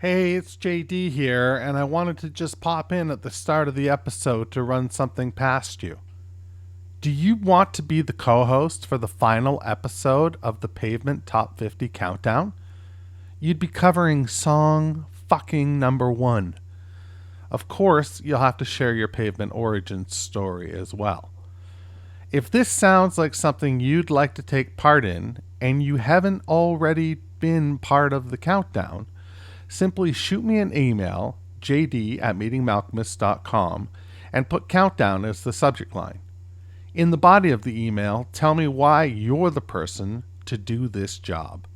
Hey, it's JD here, and I wanted to just pop in at the start of the episode to run something past you. Do you want to be the co-host for the final episode of the Pavement Top 50 Countdown? You'd be covering song fucking number 1. Of course, you'll have to share your Pavement Origins story as well. If this sounds like something you'd like to take part in, and you haven't already been part of the countdown, simply shoot me an email, jd@meetingmalcolmus.com, and put countdown as the subject line. In the body of the email, tell me why you're the person to do this job.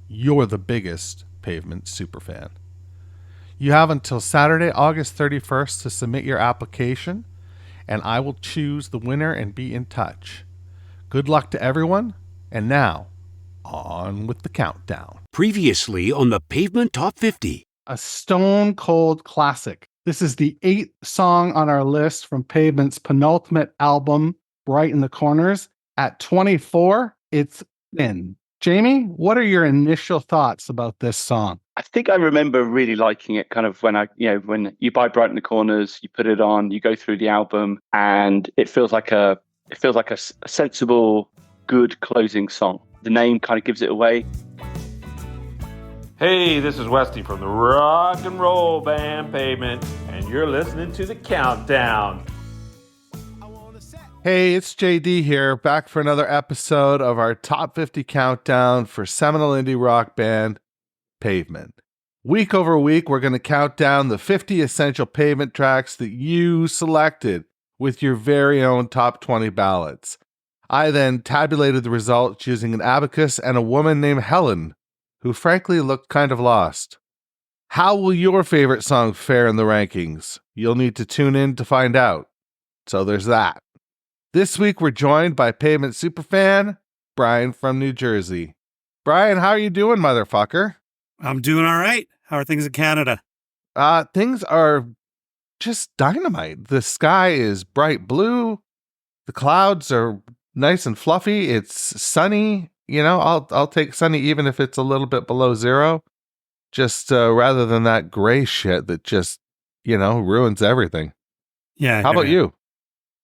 You're the biggest Pavement superfan. You have until Saturday, August 31st to submit your application, and I will choose the winner and be in touch. Good luck to everyone, and now, on with the countdown. Previously on the Pavement Top 50. A stone cold classic. This is the 8th song on our list from Pavement's penultimate album, Brighton the Corners. At 24, it's Thin. Jamie, what are your initial thoughts about this song? I think I remember really liking it kind of when when you buy Brighton the Corners, you put it on, you go through the album, and it feels like a sensible, good closing song. The name kind of gives it away. Hey, this is Westy from the rock and roll band Pavement, and you're listening to the Countdown. Hey, it's JD here, back for another episode of our Top 50 Countdown for Seminole Indie Rock Band, Pavement. Week over week, we're going to count down the 50 essential Pavement tracks that you selected with your very own top 20 ballads. I then tabulated the results using an abacus and a woman named Helen, who frankly looked kind of lost. How will your favorite song fare in the rankings? You'll need to tune in to find out. So there's that. This week we're joined by Pavement superfan, Brian from New Jersey. Brian, how are you doing, motherfucker? I'm doing all right. How are things in Canada? Things are just dynamite. The sky is bright blue. The clouds are nice and fluffy. It's sunny. You know, I'll take sunny even if it's a little bit below zero. Just rather than that gray shit that just, ruins everything. Yeah. How about you?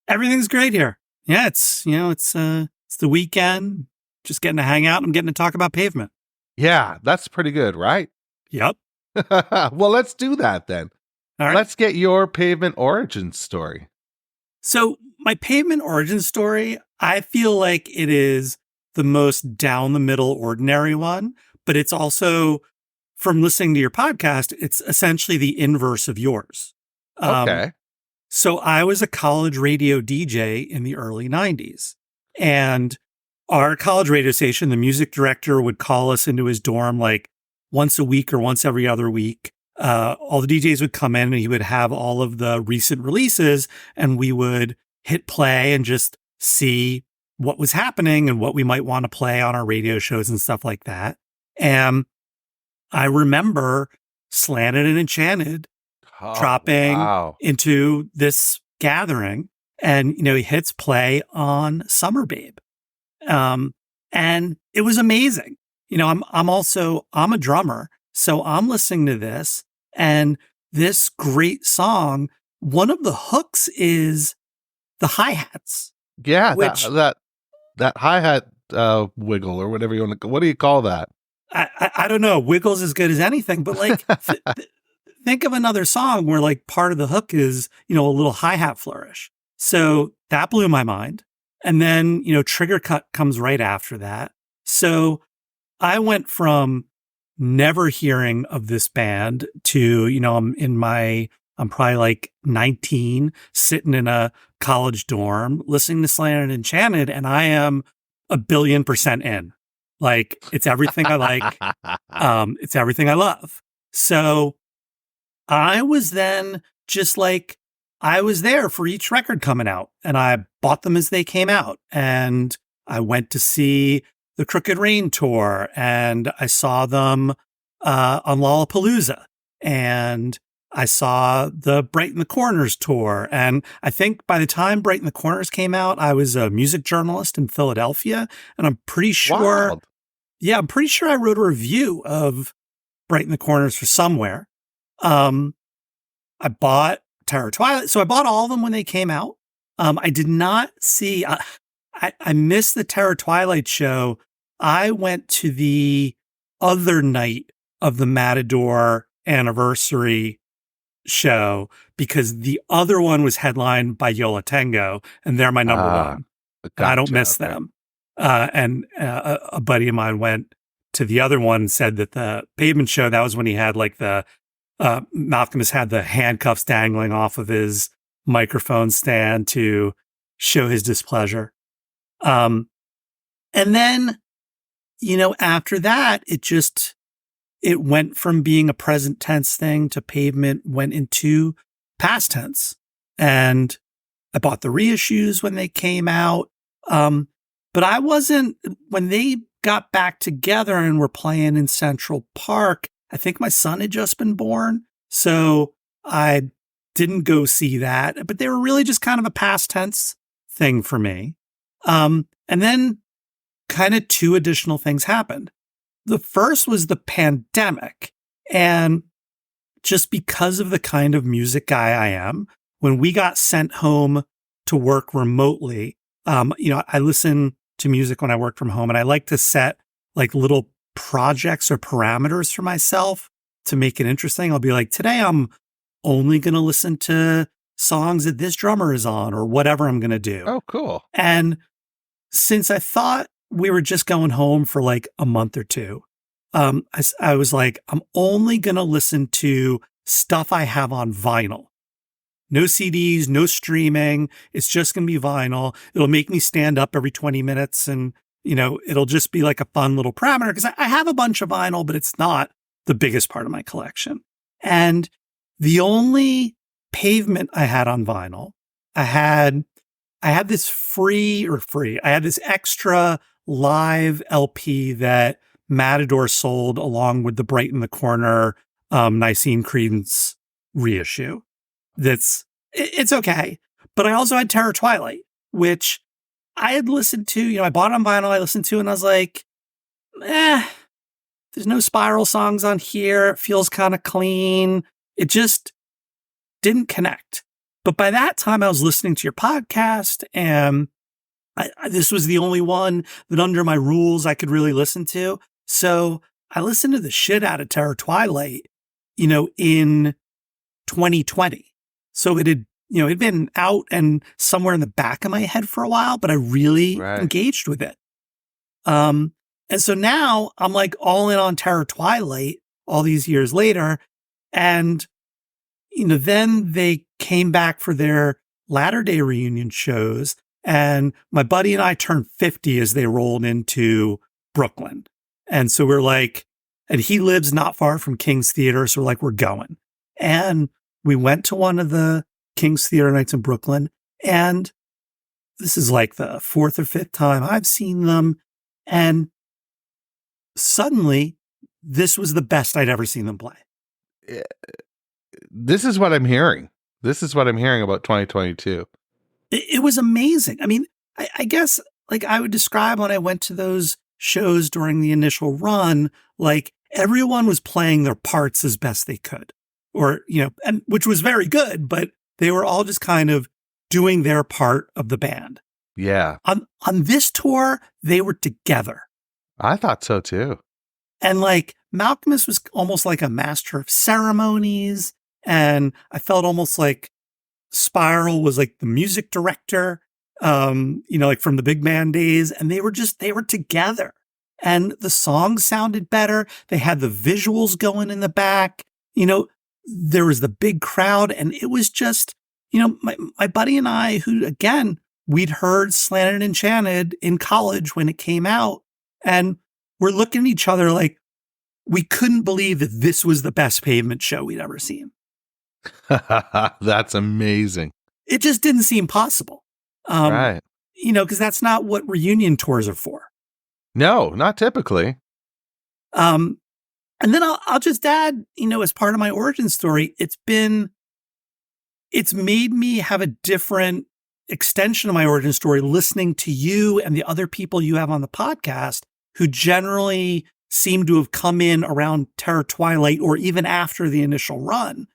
Everything's great here. Yeah, it's the weekend. Just getting to hang out. I'm getting to talk about Pavement. Yeah, that's pretty good, right? Yep. Well, let's do that then. All right. Let's get your Pavement Origins story. So my Pavement Origins story, I feel like it is the most down the middle ordinary one, but it's also, from listening to your podcast, it's essentially the inverse of yours. Okay. So I was a college radio DJ in the early 90s, and our college radio station, the music director would call us into his dorm like once a week or once every other week. All the DJs would come in and he would have all of the recent releases, and we would hit play and just see what was happening and what we might want to play on our radio shows and stuff like that. And I remember Slanted and Enchanted dropping into this gathering, and, he hits play on Summer Babe. And it was amazing. I'm a drummer, so I'm listening to this, and this great song, one of the hooks is the hi-hats. Yeah, that hi-hat wiggle or whatever you want to, what do you call that? I don't know. Wiggle's as good as anything, but like, think of another song where like part of the hook is, a little hi-hat flourish. So that blew my mind. And then, Trigger Cut comes right after that. So I went from never hearing of this band to, I'm probably like 19, sitting in a college dorm, listening to Slanted and Enchanted, and I am 1,000,000,000% in. Like, it's everything I like. It's everything I love. So I was then just like, I was there for each record coming out, and I bought them as they came out. And I went to see the Crooked Rain tour, and I saw them on Lollapalooza, and I saw the Brighton the Corners tour. And I think by the time Brighton the Corners came out, I was a music journalist in Philadelphia, and I'm pretty sure, Wild. I'm pretty sure I wrote a review of Brighton the Corners for Somewhere. I bought Terror Twilight. So I bought all of them when they came out. I did not see, I missed the Terror Twilight show. I went to the other night of the Matador anniversary show because the other one was headlined by Yola Tango, and they're my number one. I don't miss them. And a buddy of mine went to the other one and said that the Pavement show, that was when he had like the, Malcolm has had the handcuffs dangling off of his microphone stand to show his displeasure. And then, after that, it went from being a present tense thing to Pavement went into past tense. And I bought the reissues when they came out. But I wasn't, when they got back together and were playing in Central Park, I think my son had just been born. So I didn't go see that, but they were really just kind of a past tense thing for me. And then kind of two additional things happened. The first was the pandemic. And just because of the kind of music guy I am, when we got sent home to work remotely, I listen to music when I work from home, and I like to set like little projects or parameters for myself to make it interesting. I'll be like, today I'm only going to listen to songs that this drummer is on or whatever I'm going to do. Oh, cool. And since I thought we were just going home for like a month or two, I was like, I'm only going to listen to stuff I have on vinyl. No CDs, no streaming. It's just going to be vinyl. It'll make me stand up every 20 minutes and, it'll just be like a fun little parameter because I have a bunch of vinyl, but it's not the biggest part of my collection. And the only Pavement I had on vinyl, I had this I had this extra live LP that Matador sold along with the Brighton the Corner Nicene Credence reissue. It's okay. But I also had Terror Twilight, which I had listened to, I bought it on vinyl, I listened to, and I was like, there's no Spiral songs on here. It feels kind of clean. It just didn't connect. But by that time I was listening to your podcast, and this was the only one that under my rules I could really listen to. So I listened to the shit out of Terror Twilight, in 2020. So it had, it'd been out and somewhere in the back of my head for a while, but I really engaged with it. And so now I'm like all in on Terror Twilight all these years later. And, then they came back for their Latter-day reunion shows, and my buddy and I turned 50 as they rolled into Brooklyn. And so we're like, and he lives not far from King's Theater. So we're like, we're going. And we went to one of the King's Theater nights in Brooklyn, and this is like the fourth or fifth time I've seen them. And suddenly, this was the best I'd ever seen them play. This is what I'm hearing. This is what I'm hearing about 2022. It was amazing. I mean, I guess like I would describe when I went to those shows during the initial run, like everyone was playing their parts as best they could. Or, and which was very good, but they were all just kind of doing their part of the band. Yeah. On this tour, they were together. I thought so too. And like Malcolmus was almost like a master of ceremonies. And I felt almost like Spiral was like the music director, like from the big band days. And they were together. And the songs sounded better. They had the visuals going in the back. There was the big crowd, and it was just, my buddy and I, who, again, we'd heard Slanted and Enchanted in college when it came out, and we're looking at each other like we couldn't believe that this was the best Pavement show we'd ever seen. That's amazing. It just didn't seem possible. Right. Because that's not what reunion tours are for. No, not typically. And then I'll just add, as part of my origin story, it's made me have a different extension of my origin story listening to you and the other people you have on the podcast who generally seem to have come in around Terror Twilight or even after the initial run.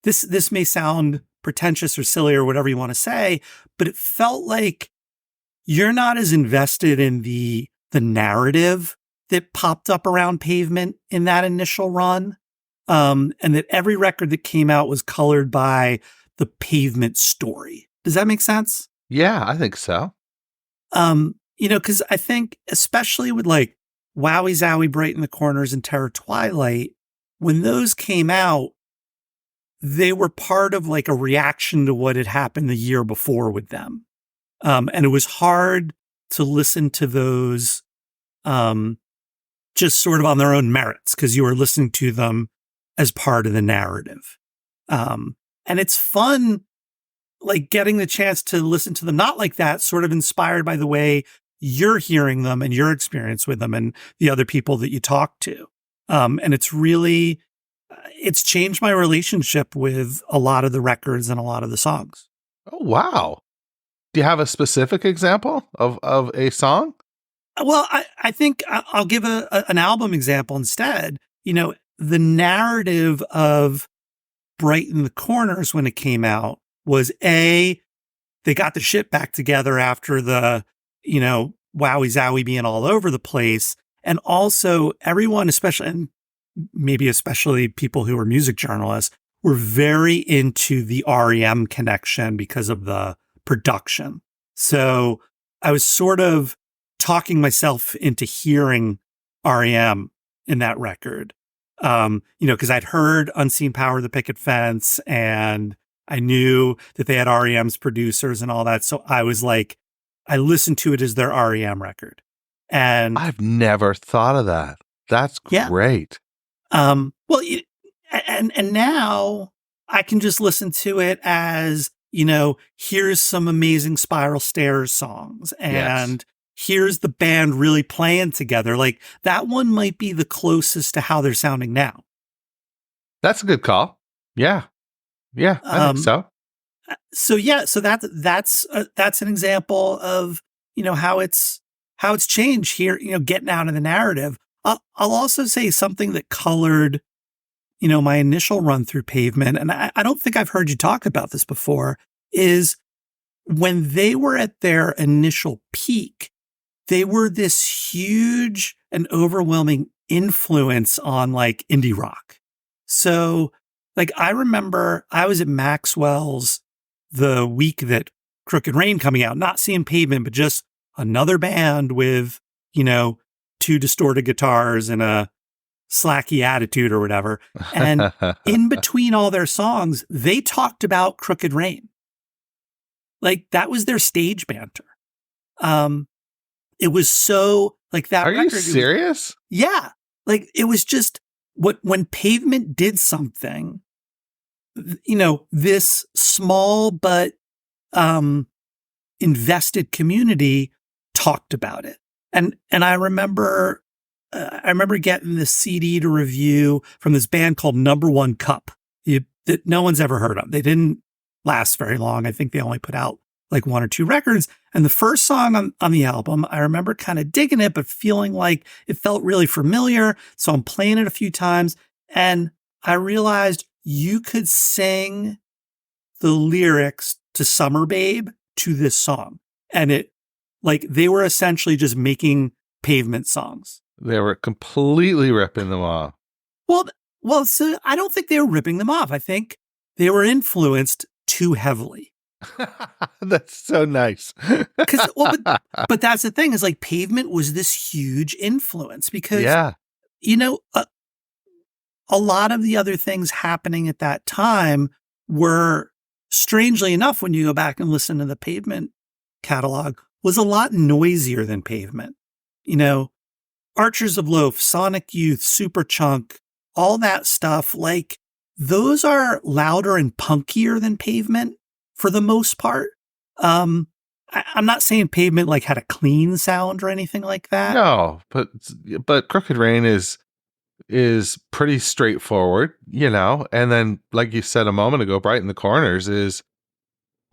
This may sound pretentious or silly or whatever you want to say, but it felt like you're not as invested in the narrative that popped up around Pavement in that initial run. And that every record that came out was colored by the Pavement story. Does that make sense? Yeah, I think so. Because I think especially with like Wowie Zowie, Brighton the Corners, and Terror Twilight, when those came out, they were part of like a reaction to what had happened the year before with them. And it was hard to listen to those just sort of on their own merits because you were listening to them as part of the narrative. And it's fun, like getting the chance to listen to them, not like that, sort of inspired by the way you're hearing them and your experience with them and the other people that you talk to. And it's really, it's changed my relationship with a lot of the records and a lot of the songs. Oh, wow. Do you have a specific example of a song? Well, I think I'll give an album example instead. The narrative of Brighton the Corners when it came out was they got the shit back together after the, Wowie Zowie being all over the place. And also everyone, especially, and maybe especially people who are music journalists, were very into the REM connection because of the production. So I was sort of talking myself into hearing REM in that record. Because I'd heard Unseen Power of the Picket Fence and I knew that they had REM's producers and all that. So I was like, I listened to it as their REM record. And I've never thought of that. That's great. And now I can just listen to it as, here's some amazing Spiral Stairs songs and here's the band really playing together. Like that one might be the closest to how they're sounding now. That's a good call. Yeah. Yeah, I think so. So that's an example of, how it's changed here, getting out of the narrative. I'll also say something that colored, my initial run through Pavement, and I don't think I've heard you talk about this before, is when they were at their initial peak, they were this huge and overwhelming influence on like indie rock. So like I remember I was at Maxwell's the week that Crooked Rain coming out, not seeing Pavement, but just another band with, two distorted guitars and a slacky attitude or whatever. And in between all their songs, they talked about Crooked Rain. Like that was their stage banter. It was so like that. Are you serious? Yeah. Like it was just when Pavement did something, this small but invested community talked about it. And I remember getting this CD to review from this band called Number One Cup that no one's ever heard of. They didn't last very long. I think they only put out like one or two records. And the first song on the album, I remember kind of digging it, but feeling like it felt really familiar. So I'm playing it a few times and I realized you could sing the lyrics to Summer Babe to this song. And it like they were essentially just making Pavement songs. They were completely ripping them off. Well, so I don't think they were ripping them off. I think they were influenced too heavily. That's so nice. But that's the thing is like Pavement was this huge influence because, a lot of the other things happening at that time were, strangely enough, when you go back and listen to the Pavement catalog, was a lot noisier than Pavement. Archers of Loaf, Sonic Youth, Superchunk, all that stuff, like those are louder and punkier than Pavement for the most part. I'm not saying Pavement like had a clean sound or anything like that. No, but Crooked Rain is pretty straightforward, and then like you said a moment ago, Brighton the Corners is,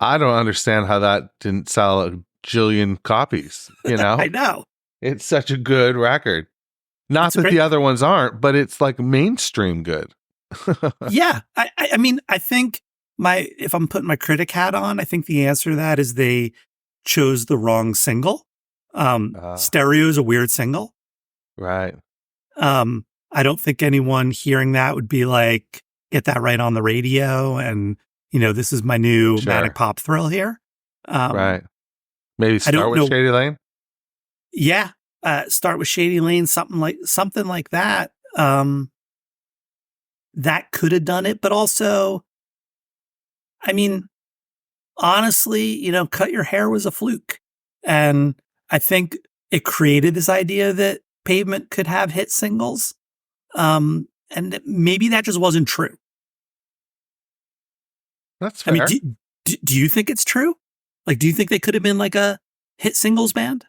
I don't understand how that didn't sell a jillion copies, I know. It's such a good record. Not It's that great. the other ones aren't, but it's like mainstream good. Yeah. I mean, I think if I'm putting my critic hat on, I think the answer to that is they chose the wrong single. Stereo is a weird single. Right. I don't think anyone hearing that would be like, get that right on the radio. And, this is my new manic pop thrill here. Right. Maybe start with Shady Lane. Yeah. Start with Shady Lane, something like that. That could have done it, but also, I mean, honestly, Cut Your Hair was a fluke. And I think it created this idea that Pavement could have hit singles. And maybe that just wasn't true. That's fair. I mean, do you think it's true? Like, do you think they could have been like a hit singles band?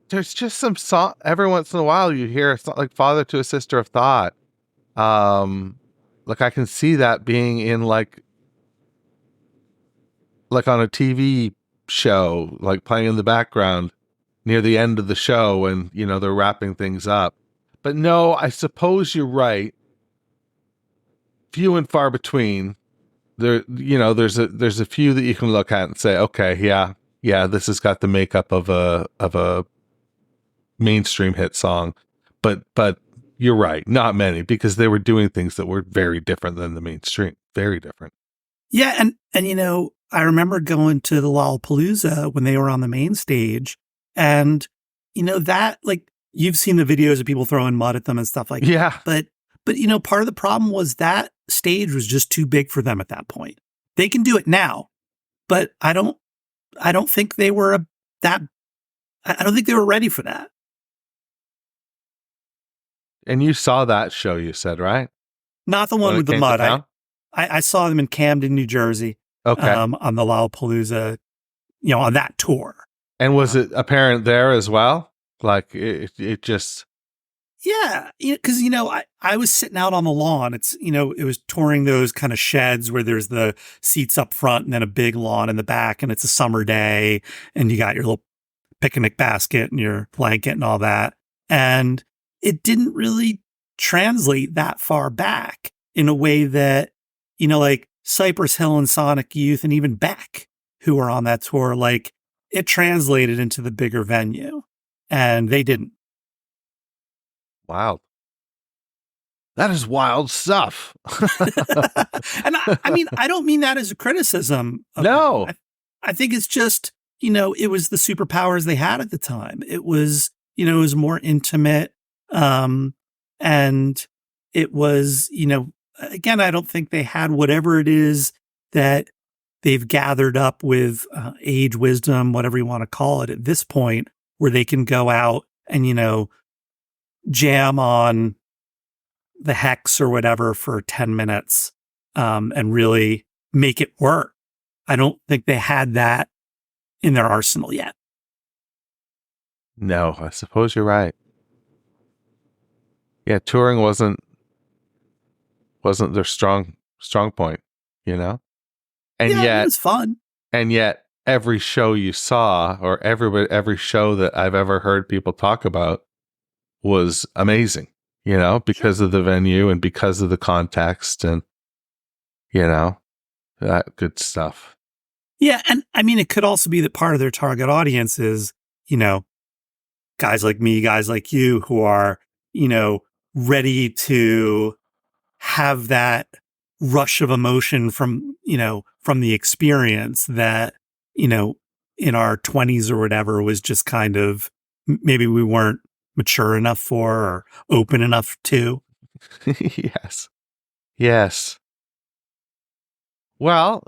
There's just some song every once in a while you hear it's not like Father to a Sister of Thought. Like I can see that being in like on a TV show, like playing in the background near the end of the show when, they're wrapping things up. But no, I suppose you're right. Few and far between. There, there's a few that you can look at and say, okay, yeah, this has got the makeup of a mainstream hit song, but you're right, not many, because they were doing things that were very different than the mainstream, very different. Yeah, and I remember going to the Lollapalooza when they were on the main stage, and that, like, you've seen the videos of people throwing mud at them and stuff like that. But part of the problem was that stage was just too big for them at that point. They can do it now, but I don't think they were I don't think they were ready for that. And you saw that show, you said, right? Not the one with the mud. I saw them in Camden, New Jersey. Okay. On the Lollapalooza, on that tour. And was it apparent there as well? Like it just. Yeah, because I was sitting out on the lawn. It's it was touring those kind of sheds where there's the seats up front and then a big lawn in the back, and it's a summer day, and you got your little picnic basket and your blanket and all that, and it didn't really translate that far back in a way that like Cypress Hill and Sonic Youth and even Beck, who were on that tour, like it translated into the bigger venue, and they didn't. Wow. That is wild stuff. And I mean, I don't mean that as a criticism. No. I think it's just, it was the superpowers they had at the time. It was, it was more intimate. And it was, again, I don't think they had whatever it is that they've gathered up with age, wisdom, whatever you want to call it at this point, where they can go out and, jam on the Hex or whatever for 10 minutes and really make it work. I don't think they had that in their arsenal yet. No, I suppose you're right. Yeah, touring wasn't their strong point, And yet it was fun. And yet every show you saw, or every show that I've ever heard people talk about, was amazing, because of the venue and because of the context and, that good stuff. Yeah. And I mean, it could also be that part of their target audience is, guys like me, guys like you who are, ready to have that rush of emotion from the experience that, in our 20s or whatever was just kind of, maybe we weren't mature enough for or open enough to. Yes. Well,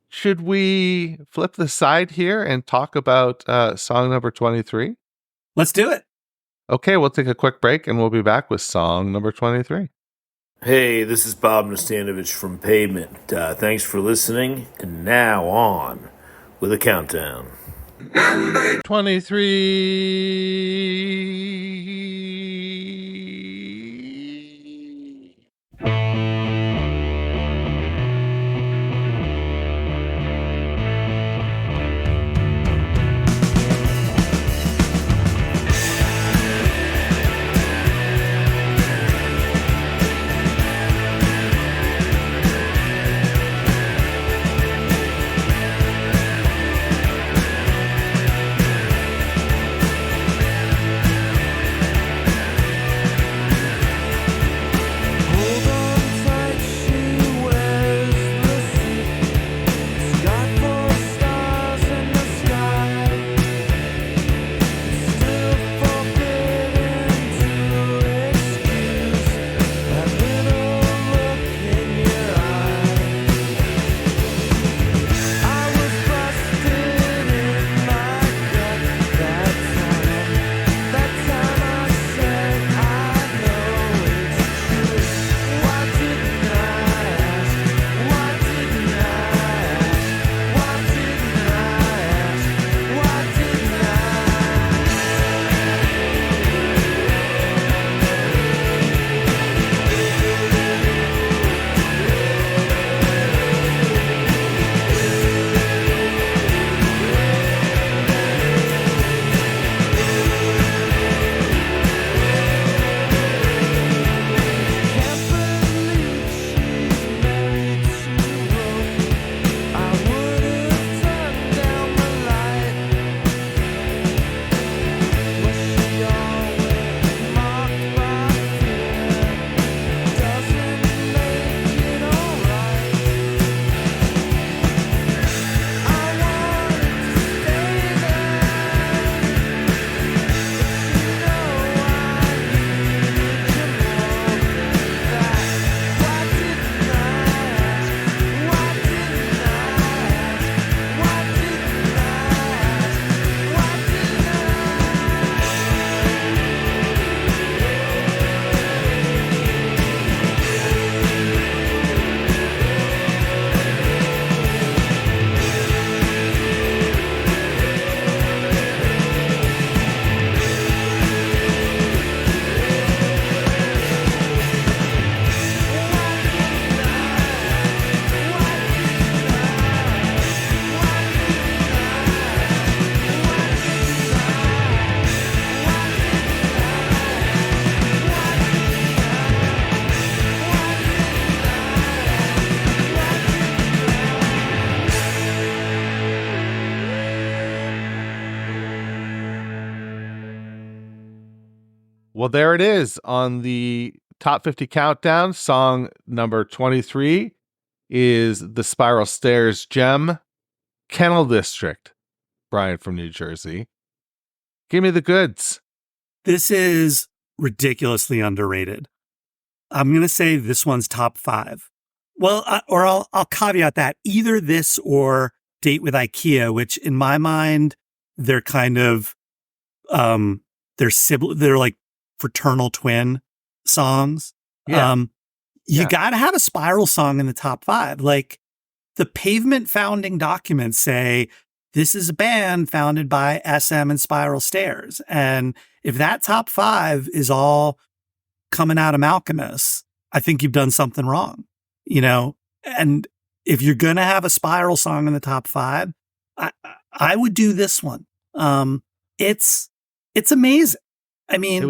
should we flip the side here and talk about song number 23? Let's do it. Okay, we'll take a quick break and we'll be back with song number 23. Hey, this is Bob Nastanovich from Pavement. Thanks for listening. And now on with a countdown. 23. Well, there it is on the top 50 countdown. Song number 23 is the Spiral Stairs gem, Kennel District. Brian from New Jersey. Give me the goods. This is ridiculously underrated. I'm going to say this one's top 5. Well, I'll caveat that either this or Date with IKEA, which in my mind, they're kind of, they're like fraternal twin songs. Yeah. You got to have a Spiral song in the top 5. Like the Pavement founding documents say, this is a band founded by SM and Spiral Stairs. And if that top 5 is all coming out of Malcolmus, I think you've done something wrong, you know? And if you're going to have a Spiral song in the top 5, I would do this one. It's amazing. I mean,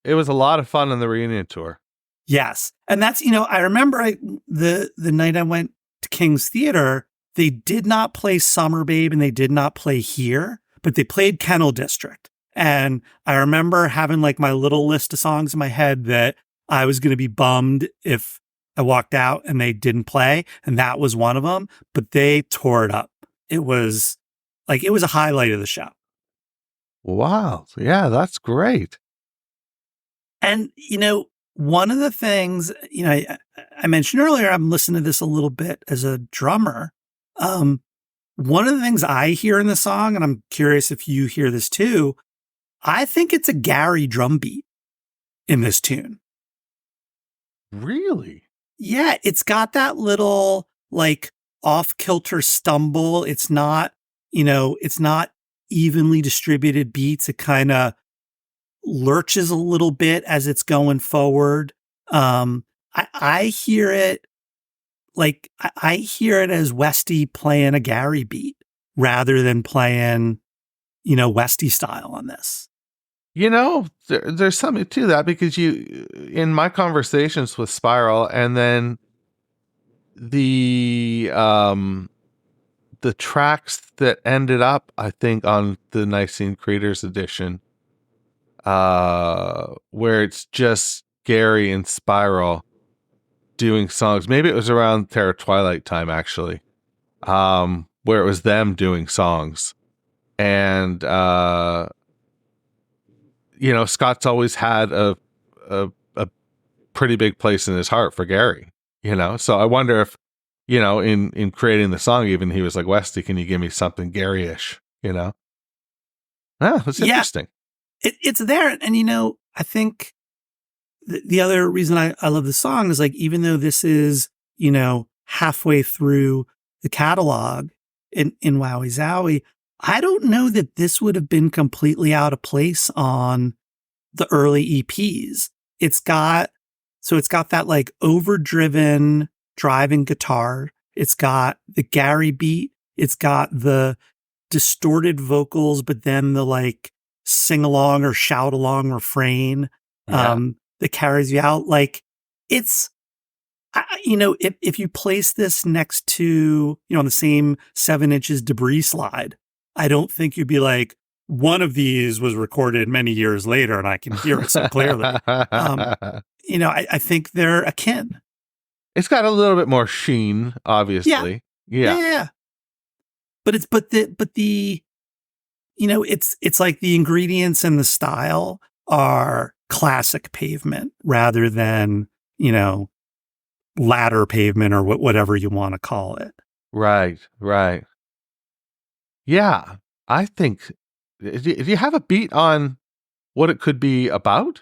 it was a lot of fun on the reunion tour. Yes. And that's, you know, I remember the night I went to King's Theater, they did not play Summer Babe and they did not play Here, but they played Kennel District. And I remember having like my little list of songs in my head that I was going to be bummed if I walked out and they didn't play. And that was one of them, but they tore it up. It was a highlight of the show. Wow. Yeah, that's great. And, you know, one of the things, you know, I mentioned earlier, I'm listening to this a little bit as a drummer. One of the things I hear in the song, and I'm curious if you hear this too, I think it's a Gary drum beat in this tune. Really? Yeah, it's got that little like off-kilter stumble. It's not, you know, it's not evenly distributed beats. It kind of lurches a little bit as it's going forward. I hear it like I hear it as Westy playing a Gary beat rather than playing, you know, Westy style on this. You know, there's something to that because in my conversations with Spiral and then the tracks that ended up, I think, on the Nicene Creators edition, where it's just Gary and Spiral doing songs. Maybe it was around Terror Twilight time, actually, where it was them doing songs. And, you know, Scott's always had a pretty big place in his heart for Gary, you know? So I wonder if, you know, in creating the song, even he was like, Westy, can you give me something Gary-ish, you know? Ah, that's interesting. It's there. And, you know, I think the other reason I love the song is like, even though this is, you know, halfway through the catalog in Wowie Zowie, I don't know that this would have been completely out of place on the early EPs. It's got that like overdriven driving guitar. It's got the Gary beat. It's got the distorted vocals, but then the like sing along or shout along refrain that carries you out. Like it's, you know, if you place this next to, you know, on the same 7 inches debris slide, I don't think you'd be like, one of these was recorded many years later and I can hear it so clearly. You know, I think they're akin. It's got a little bit more sheen, obviously. Yeah. But the, you know, it's like the ingredients and the style are classic Pavement rather than, you know, latter Pavement or whatever you want to call it. Right. Yeah, I think. Do you have a beat on what it could be about?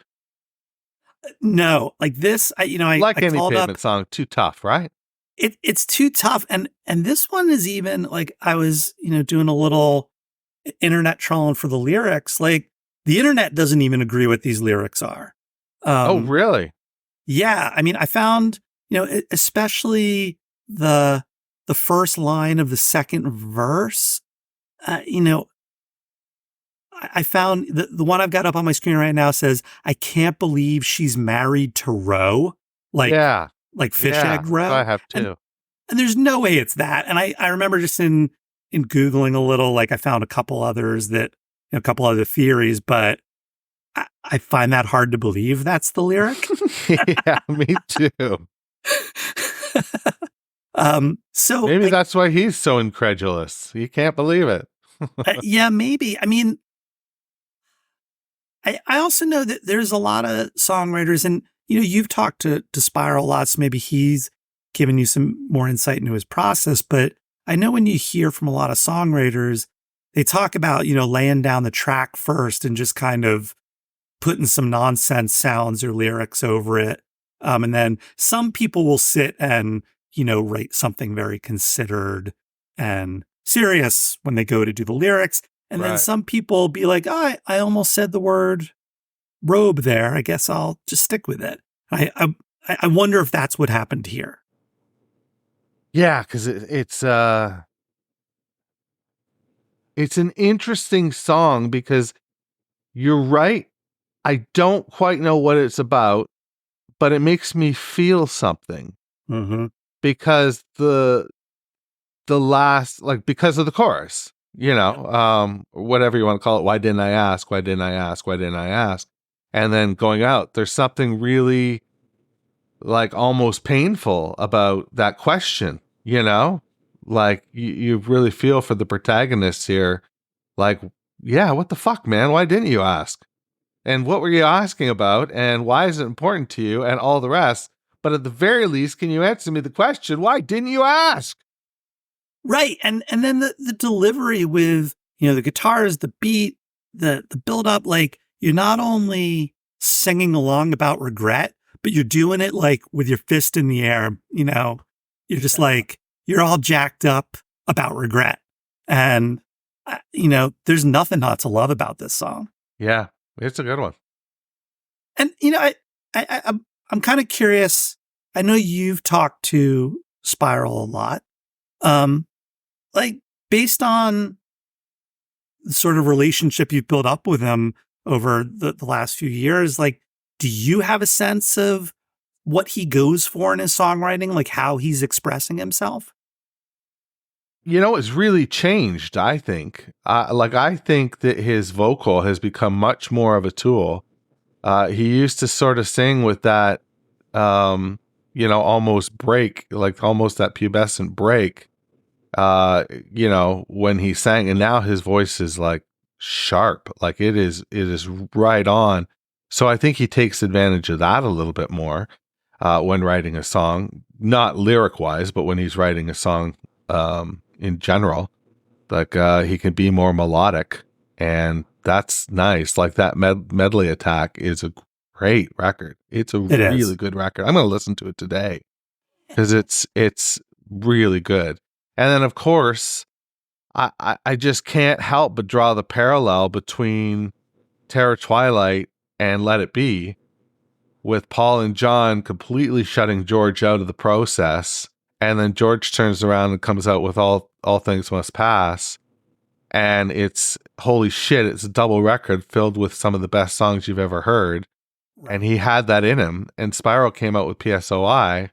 No, like this, I like any called Pavement up, song, too tough, right? It's too tough, and this one is even like I was, you know, doing a little internet trolling for the lyrics. Like the internet doesn't even agree what these lyrics are. Oh, really? Yeah, I mean, I found, you know, especially the first line of the second verse. You know, I found the one I've got up on my screen right now says, "I can't believe she's married to Roe." Like, yeah, like fish egg Roe. I have too. And there's no way it's that. And I remember just in Googling a little, like I found a couple others that, you know, a couple other theories, but I find that hard to believe that's the lyric. Yeah, me too. So maybe that's why he's so incredulous. He can't believe it. Yeah, maybe. I mean, I also know that there's a lot of songwriters, and you've talked to Spiral a lot, so maybe he's given you some more insight into his process. But I know when you hear from a lot of songwriters, they talk about laying down the track first and just kind of putting some nonsense sounds or lyrics over it, and then some people will sit and write something very considered and serious when they go to do the lyrics. And then some people be like, oh, I almost said the word robe there. I guess I'll just stick with it. I wonder if that's what happened here. Yeah, because it's an interesting song because you're right. I don't quite know what it's about, but it makes me feel something. Mm-hmm. Because the last, because of the chorus, whatever you want to call it. Why didn't I ask? Why didn't I ask? Why didn't I ask? And then going out, there's something really almost painful about that question, you really feel for the protagonists here. Yeah, what the fuck, man? Why didn't you ask? And what were you asking about? And why is it important to you? And all the rest. But at the very least, can you answer me the question, why didn't you ask? Right. And then the delivery with, the guitars, the beat, the build up, you're not only singing along about regret, but you're doing it with your fist in the air, you're just you're all jacked up about regret. And, there's nothing not to love about this song. Yeah, it's a good one. And, I'm kind of curious. I know you've talked to Spiral a lot. Based on the sort of relationship you've built up with him over the last few years, do you have a sense of what he goes for in his songwriting, how he's expressing himself? It's really changed, I think. I think that his vocal has become much more of a tool. He used to sort of sing with that, almost break, almost that pubescent break, when he sang, and now his voice is sharp, it is right on. So I think he takes advantage of that a little bit more, when writing a song, not lyric wise, but when he's writing a song, in general, he can be more melodic, and that's nice. That medley attack is a great record. It's a really good record. I'm going to listen to it today because it's really good. And then, of course, I just can't help but draw the parallel between Terror Twilight and Let It Be, with Paul and John completely shutting George out of the process. And then George turns around and comes out with All Things Must Pass. And it's, holy shit, it's a double record filled with some of the best songs you've ever heard. Right. And he had that in him. And Spiral came out with PSOI.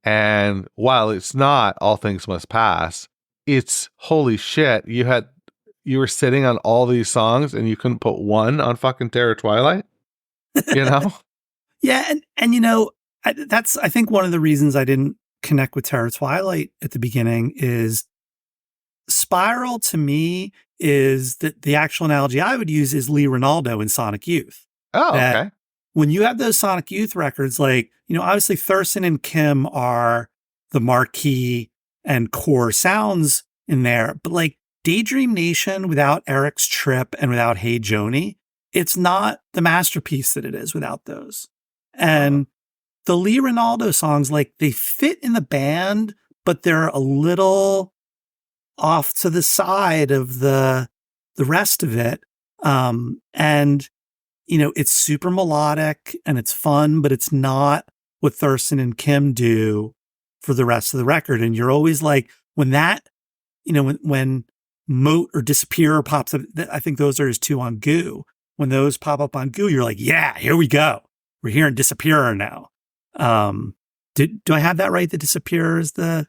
And while it's not All Things Must Pass, it's, holy shit, you were sitting on all these songs and you couldn't put one on fucking Terror Twilight? Yeah. And that's, I think, one of the reasons I didn't connect with Terror Twilight at the beginning is Spiral, to me, is that the actual analogy I would use is Lee Ronaldo in Sonic Youth. Oh, okay. When you have those Sonic Youth records, obviously Thurston and Kim are the marquee and core sounds in there, but Daydream Nation without Eric's Trip and without Hey Joni, it's not the masterpiece that it is without those. And the Lee Ronaldo songs, they fit in the band, but they're a little off to the side of the rest of it. And it's super melodic and it's fun, but it's not what Thurston and Kim do for the rest of the record. And you're always when that, when Moat or Disappear pops up, I think those are his two on Goo. When those pop up on Goo, you're yeah, here we go. We're hearing Disappearer now. Do I have that right? The Disappearer is the...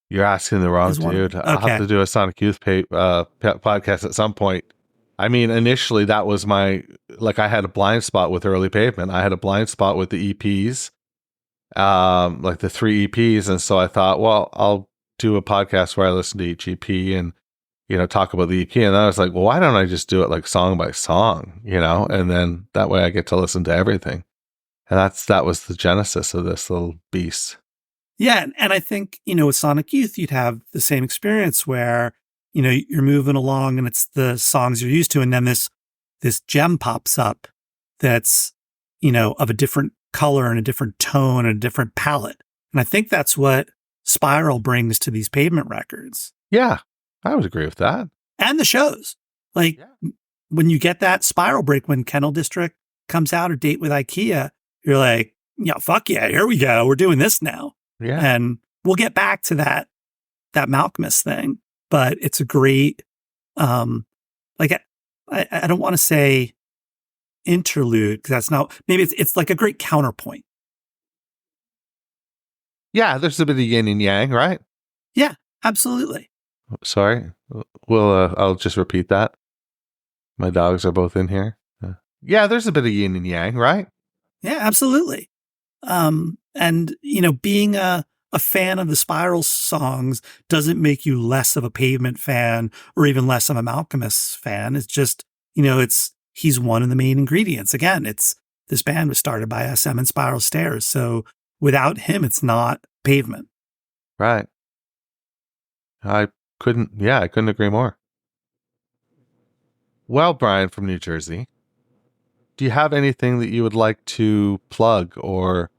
You're asking the wrong dude. Okay. I'll have to do a Sonic Youth podcast at some point. I mean, initially that was I had a blind spot with early Pavement. I had a blind spot with the EPs, like the 3 EPs. And so I thought, well, I'll do a podcast where I listen to each EP and, talk about the EP. And then I was like, well, why don't I just do it like song by song, and then that way I get to listen to everything. And that was the genesis of this little beast. Yeah. And I think, with Sonic Youth, you'd have the same experience where, you're moving along and it's the songs you're used to. And then this gem pops up that's, of a different color and a different tone and a different palette. And I think that's what Spiral brings to these Pavement records. Yeah, I would agree with that. And the shows. Like when you get that Spiral break, when Kennel District comes out or Date with IKEA, you're like, fuck yeah, here we go. We're doing this now. Yeah. And we'll get back to that Malcolmus thing. But it's a great, I don't want to say interlude because that's not, maybe it's like a great counterpoint. Yeah, there's a bit of yin and yang, right? Yeah, absolutely. Sorry. I'll just repeat that. My dogs are both in here. Yeah, there's a bit of yin and yang, right? Yeah, absolutely. And, being a fan of the Spiral songs doesn't make you less of a Pavement fan or even less of a Malcolmus fan. It's just, he's one of the main ingredients. Again, this band was started by SM and Spiral Stairs. So without him, it's not Pavement. Right. I couldn't agree more. Well, Brian from New Jersey, do you have anything that you would like to plug or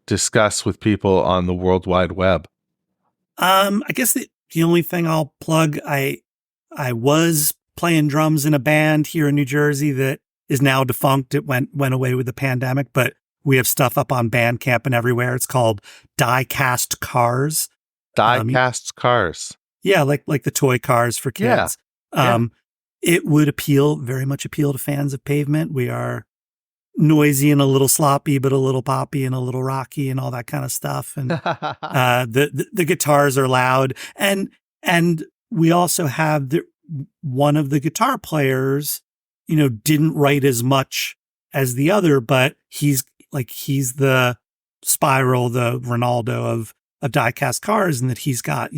discuss with people on the World Wide Web? I guess the only thing I'll plug, I was playing drums in a band here in New Jersey that is now defunct. It went away with the pandemic, but we have stuff up on Bandcamp and everywhere. It's called Die-Cast Cars. Die-Cast Cars. Yeah, like the toy cars for kids. Yeah. It would very much appeal to fans of Pavement. We are noisy and a little sloppy, but a little poppy and a little rocky and all that kind of stuff. And the guitars are loud. And we also have one of the guitar players, didn't write as much as the other, but he's the Spiral, the Ronaldo of Die-Cast Cars, and that he's got,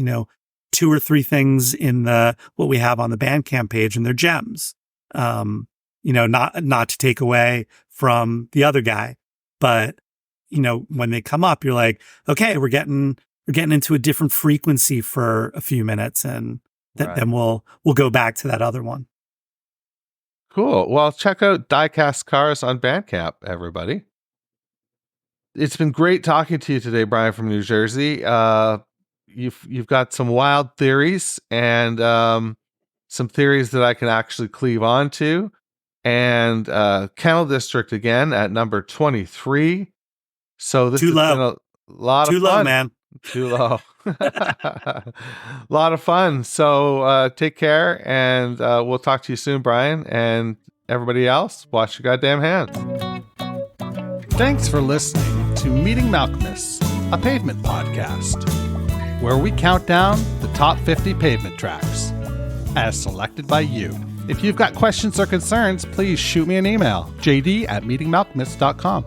2 or 3 things in what we have on the Bandcamp page, and they're gems. Not to take away from the other guy, but when they come up, you're like, okay, we're getting into a different frequency for a few minutes, and then we'll go back to that other one. Cool. Well, check out Die-Cast Cars on Bandcamp, everybody. It's been great talking to you today, Brian from New Jersey. You've got some wild theories and some theories that I can actually cleave onto. And Kennel District again at number 23. So this has been a lot of fun. Too low, man. Too low. A lot of fun. So take care, and we'll talk to you soon, Brian. And everybody else, wash your goddamn hands. Thanks for listening to Meeting Malcolmus, a Pavement podcast, where we count down the top 50 Pavement tracks, as selected by you. If you've got questions or concerns, please shoot me an email, jd@meetingmalcolmus.com.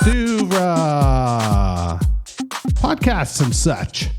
Do podcasts and such.